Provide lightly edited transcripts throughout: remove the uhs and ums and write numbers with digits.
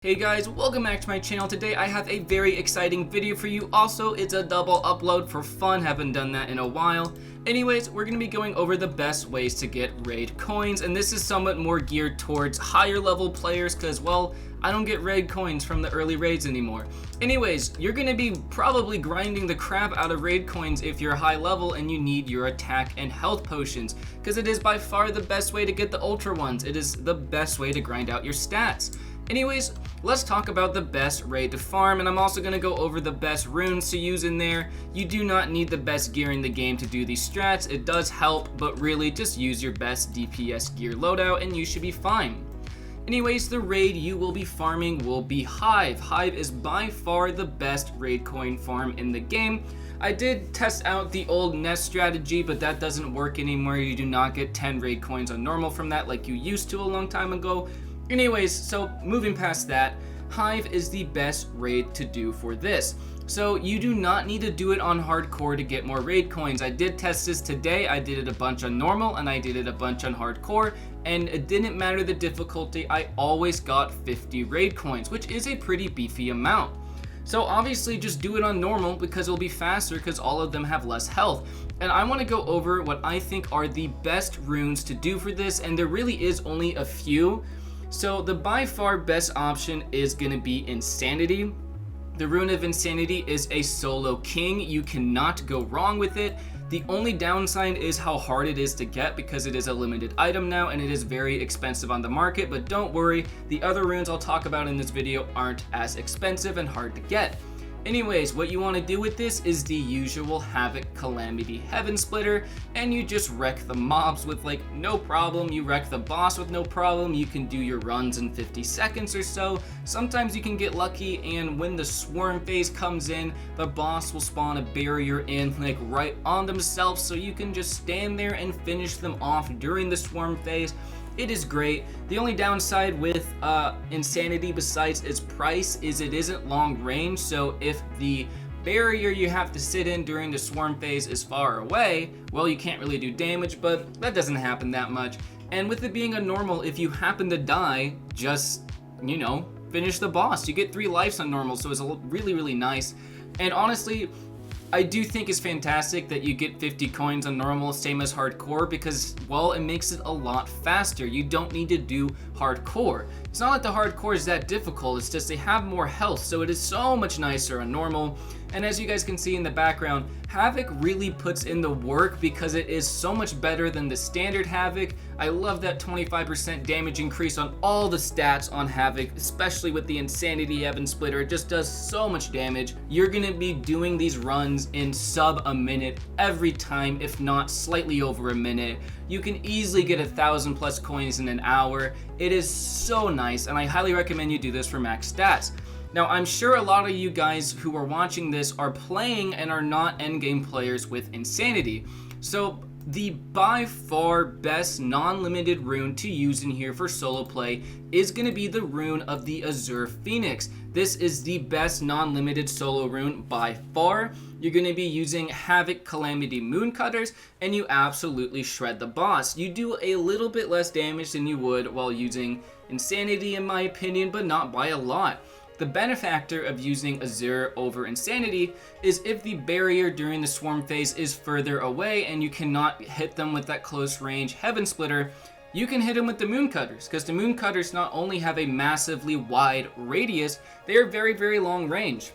Hey guys, welcome back to my channel. Today I have a very exciting video for you. Also, it's a double upload for fun, haven't done that in a while. Anyways, we're going to be going over the best ways to get raid coins, and this is somewhat more geared towards higher level players because, well, I don't get raid coins from the early raids anymore. Anyways, you're going to be probably grinding the crap out of raid coins if you're high level and you need your attack and health potions, because it is by far the best way to get the ultra ones. It is the best way to grind out your stats. Anyways, let's talk about the best raid to farm, and I'm also going to go over the best runes to use in there. You do not need the best gear in the game to do these strats. It does help, but really just use your best DPS gear loadout and you should be fine. Anyways, the raid you will be farming will be Hive. Hive is by far the best raid coin farm in the game. I did test out the old nest strategy, but that doesn't work anymore. You do not get 10 raid coins on normal from that like you used to a long time ago. Anyways, so moving past that, Hive is the best raid to do for this. So you do not need to do it on hardcore to get more raid coins. I did test this today. I did it a bunch on normal and I did it a bunch on hardcore, and it didn't matter the difficulty. I always got 50 raid coins, which is a pretty beefy amount. So obviously just do it on normal because it'll be faster because all of them have less health. And I want to go over what I think are the best runes to do for this, and there really is only a few. So the by far best option is going to be Insanity. The Rune of Insanity is a solo king. You cannot go wrong with it. The only downside is how hard it is to get because it is a limited item now and it is very expensive on the market, but don't worry, the other runes I'll talk about in this video aren't as expensive and hard to get. Anyways, what you want to do with this is the usual Havoc Calamity Heaven Splitter, and you just wreck the mobs with like no problem. You wreck the boss with no problem. You can do your runs in 50 seconds or so. Sometimes you can get lucky, and when the swarm phase comes in, the boss will spawn a barrier in like right on themselves, so you can just stand there and finish them off during the swarm phase. It is great. The only downside with Insanity besides its price is it isn't long range, so if the barrier you have to sit in during the swarm phase is far away, well, you can't really do damage, but that doesn't happen that much. And with it being a normal, if you happen to die, just, you know, finish the boss. You get 3 lives on normal, so it's really nice. And honestly, I do think it's fantastic that you get 50 coins on normal, same as hardcore, because, well, it makes it a lot faster. You don't need to do hardcore. It's not like the hardcore is that difficult, it's just they have more health, so it is so much nicer on normal. And as you guys can see in the background, Havoc really puts in the work because it is so much better than the standard Havoc. I love that 25% damage increase on all the stats on Havoc, especially with the Insanity Heaven Splitter. It just does so much damage. You're gonna be doing these runs in sub a minute every time, if not slightly over a minute. You can easily get 1,000 plus coins in an hour. It is so nice, and I highly recommend you do this for max stats. Now, I'm sure a lot of you guys who are watching this are playing and are not endgame players with Insanity. So the by far best non-limited rune to use in here for solo play is going to be the Rune of the Azure Phoenix. This is the best non-limited solo rune by far. You're going to be using Havoc Calamity Mooncutters, and you absolutely shred the boss. You do a little bit less damage than you would while using Insanity in my opinion, but not by a lot. The benefactor of using Azure over Insanity is if the barrier during the swarm phase is further away and you cannot hit them with that close range Heaven Splitter, you can hit them with the Mooncutters, because the Mooncutters not only have a massively wide radius, they are very long range.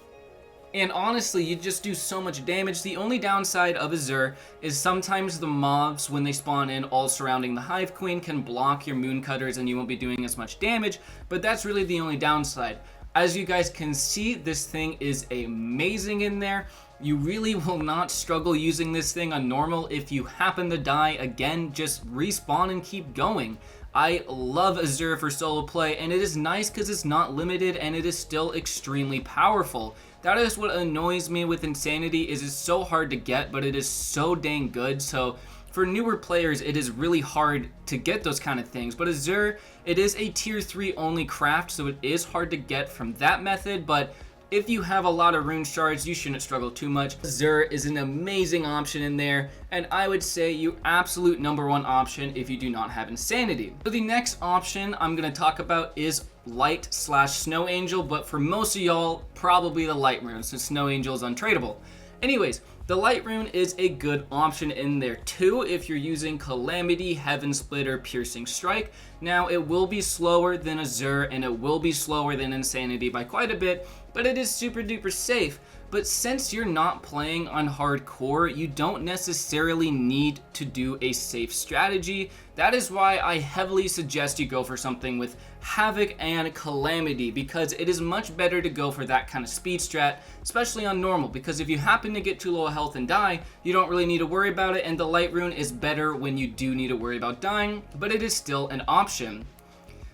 And honestly, you just do so much damage. The only downside of Azure is sometimes the mobs, when they spawn in all surrounding the Hive Queen, can block your Mooncutters and you won't be doing as much damage, but that's really the only downside. As you guys can see, this thing is amazing in there. You really will not struggle using this thing on normal. If you happen to die, again, just respawn and keep going. I love Azure for solo play, and it is nice because it's not limited and it is still extremely powerful. That is what annoys me with Insanity, is it's so hard to get, but it is so dang good. So for newer players, it is really hard to get those kind of things. But Azure, it is a tier 3 only craft, so it is hard to get from that method, but if you have a lot of rune shards, you shouldn't struggle too much. Azure is an amazing option in there, and I would say your absolute #1 option if you do not have Insanity. So the next option I'm going to talk about is light slash snow angel, but for most of y'all, probably the light rune, since snow angel is untradeable. Anyways, the light rune is a good option in there too if you're using Calamity, Heaven Splitter, Piercing Strike. Now it will be slower than Azure and it will be slower than Insanity by quite a bit, but it is super duper safe. But since you're not playing on hardcore, you don't necessarily need to do a safe strategy. That is why I heavily suggest you go for something with Havoc and Calamity, because it is much better to go for that kind of speed strat, especially on normal, because if you happen to get too low health and die, you don't really need to worry about it, and the light rune is better when you do need to worry about dying, but it is still an option.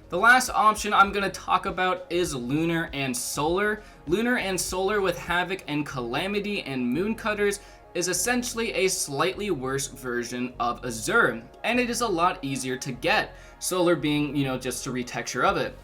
The last option I'm going to talk about is Lunar and Solar. Lunar and Solar with Havoc and Calamity and Moon Cutters is essentially a slightly worse version of Azure, and it is a lot easier to get. Solar being, just a retexture of it.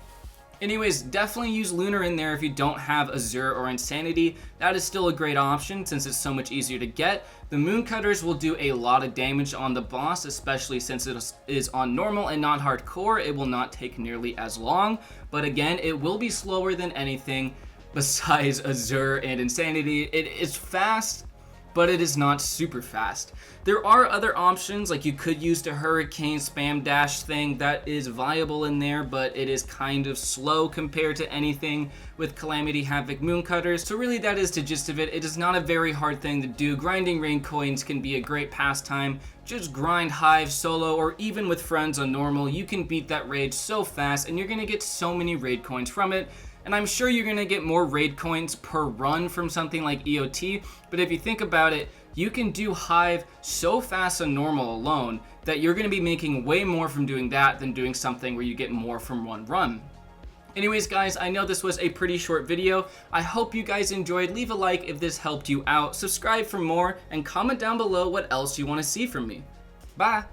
Anyways, definitely use Lunar in there if you don't have Azure or Insanity. That is still a great option since it's so much easier to get. The Moon Cutters will do a lot of damage on the boss, especially since it is on normal and not hardcore. It will not take nearly as long, but again, it will be slower than anything besides Azure and Insanity. It is fast, but it is not super fast. There are other options, like you could use the Hurricane Spam Dash thing. That is viable in there, but it is kind of slow compared to anything with Calamity, Havoc, Moon Cutters. So really that is the gist of it. It is not a very hard thing to do. Grinding raid coins can be a great pastime. Just grind Hive solo or even with friends on normal. You can beat that raid so fast and you're gonna get so many raid coins from it. And I'm sure you're gonna get more raid coins per run from something like EOT, but if you think about it, you can do Hive so fast on normal alone that you're gonna be making way more from doing that than doing something where you get more from one run. Anyways guys, I know this was a pretty short video. I hope you guys enjoyed. Leave a like if this helped you out, subscribe for more, and comment down below what else you wanna see from me. Bye!